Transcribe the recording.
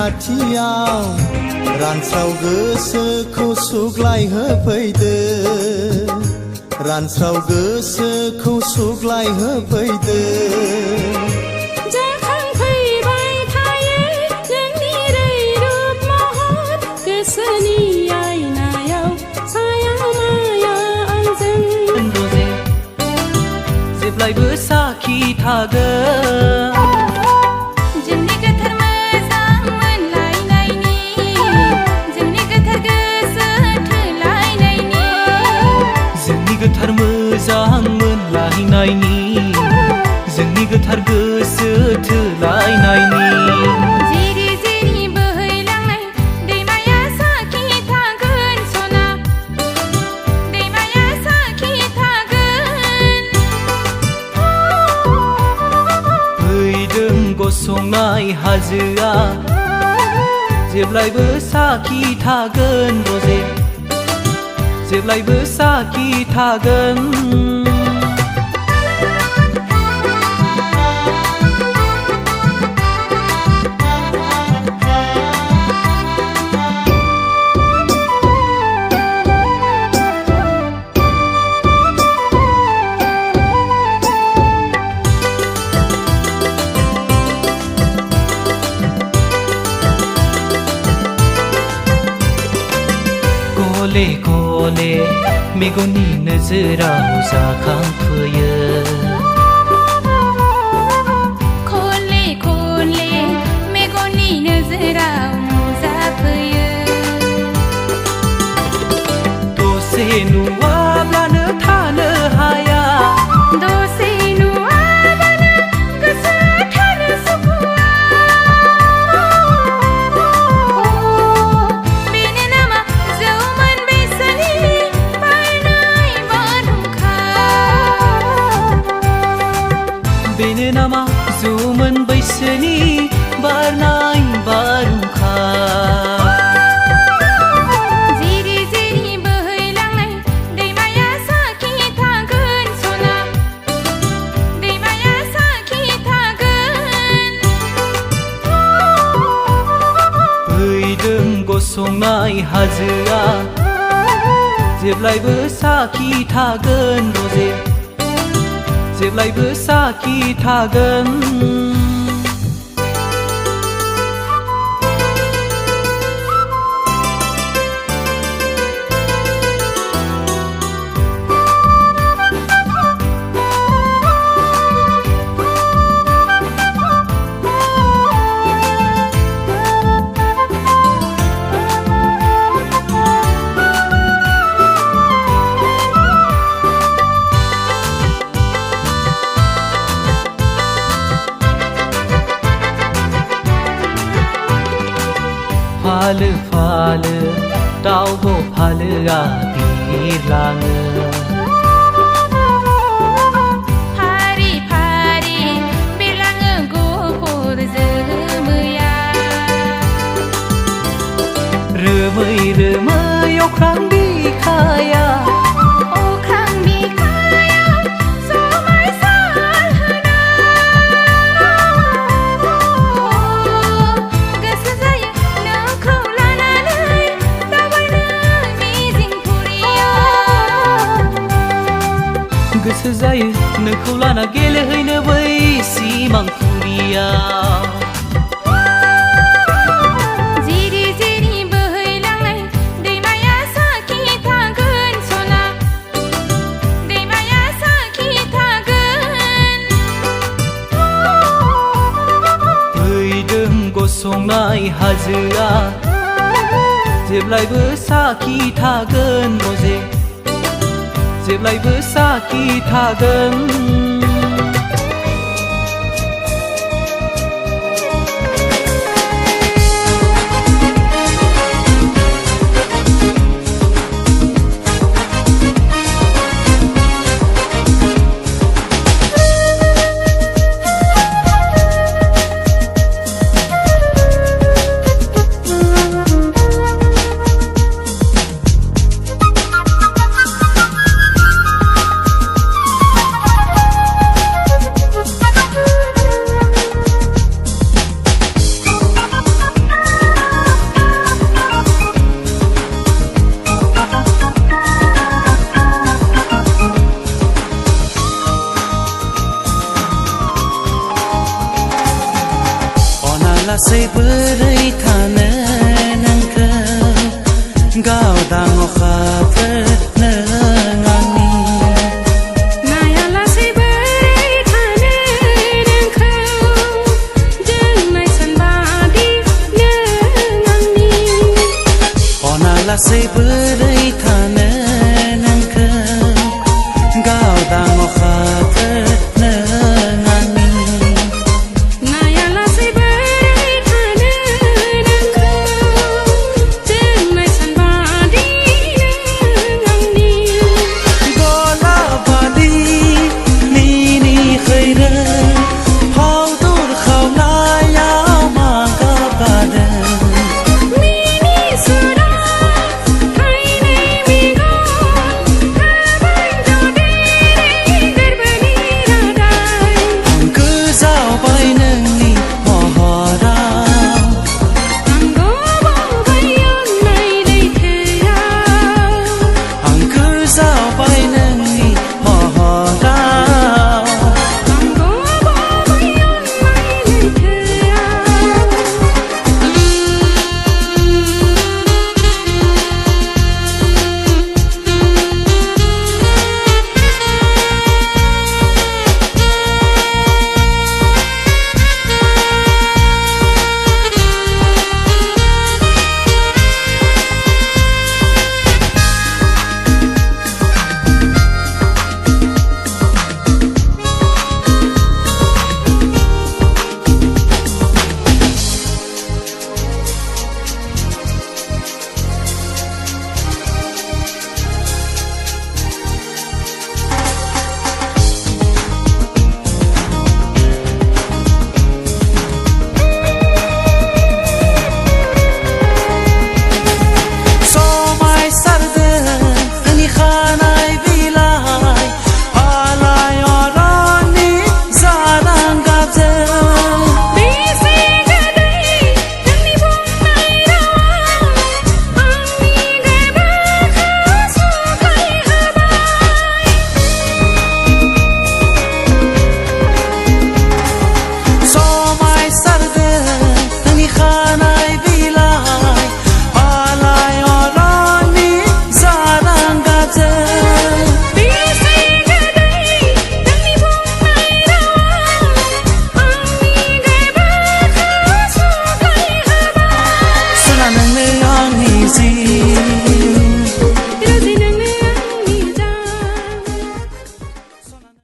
खाथियाव रानस्राव गोसोखौ सुग्लायहोफैदो रानस्राव गोसोखौ सुग्लायहोफैदो जाखांफैबाय थायो नोंनि रैरुब महर गोसोनि आयनायाव साया माया आंजों जेब्लायबो साखि थागोन जोंनि गोथार मोजां मोनलायनायनि जोंनि गोथार गोसो थोलायनायनि जोंनि गोथार मोजां मोनलायनायनि जोंनि गोथार गोसो थोलायनायनि जिरि जिरि बोहैलांनाय दैमाया साखि थागोन सना दैमाया साखि थागोन फैदों गसंनाय हाजोआ जेब्लायबो साखि थागोन रजे जेब्लायबो साखि थागोन गले गले मेगननि नोजोराव जाखांफैयो खले खले मेगननि नोजोराव नुजाफैयो दसे नुवाब्लानो थानो हाया दसे नुवाबानो गोसोआ थानो सुखुआ बेनो नामा जौमोन बैसोनि बारनाय बारहुंखा बेनो नामा जौमोन बैसोनि बारनाय बारहुंखा जिरि जिरि बोहैलांनाय दैमाया साखि थागोन सना दैमाया साखि थागोन फैदों गसंनाय हाजोआ जेब्लायबो साखि थागोन रजे जेब्लायबो साखि थागोन फालो फालो दाउब' फालोआ बिरलाङो फारि फारि बिरलाङो गुफुर जोमैया रोमै रोमै अख्रां बिखाया अख्रां बिखायाव समायसारहोना गोसो जायो नोंखौ लानानै दावबायनो मिजिंफुरिया गोसो जायो नोंखौ लाना गेलेहैनो बै सिमांफुरियाव जिरि जिरि बोहैलांनाय दैमाया साखि थागोन सना दैमाया साखि थागोन फैदों गसंनाय हाजोआ जेब्लायबो साखि थागोन रजे जेब्लायबो साखि थागोन गासै बोरै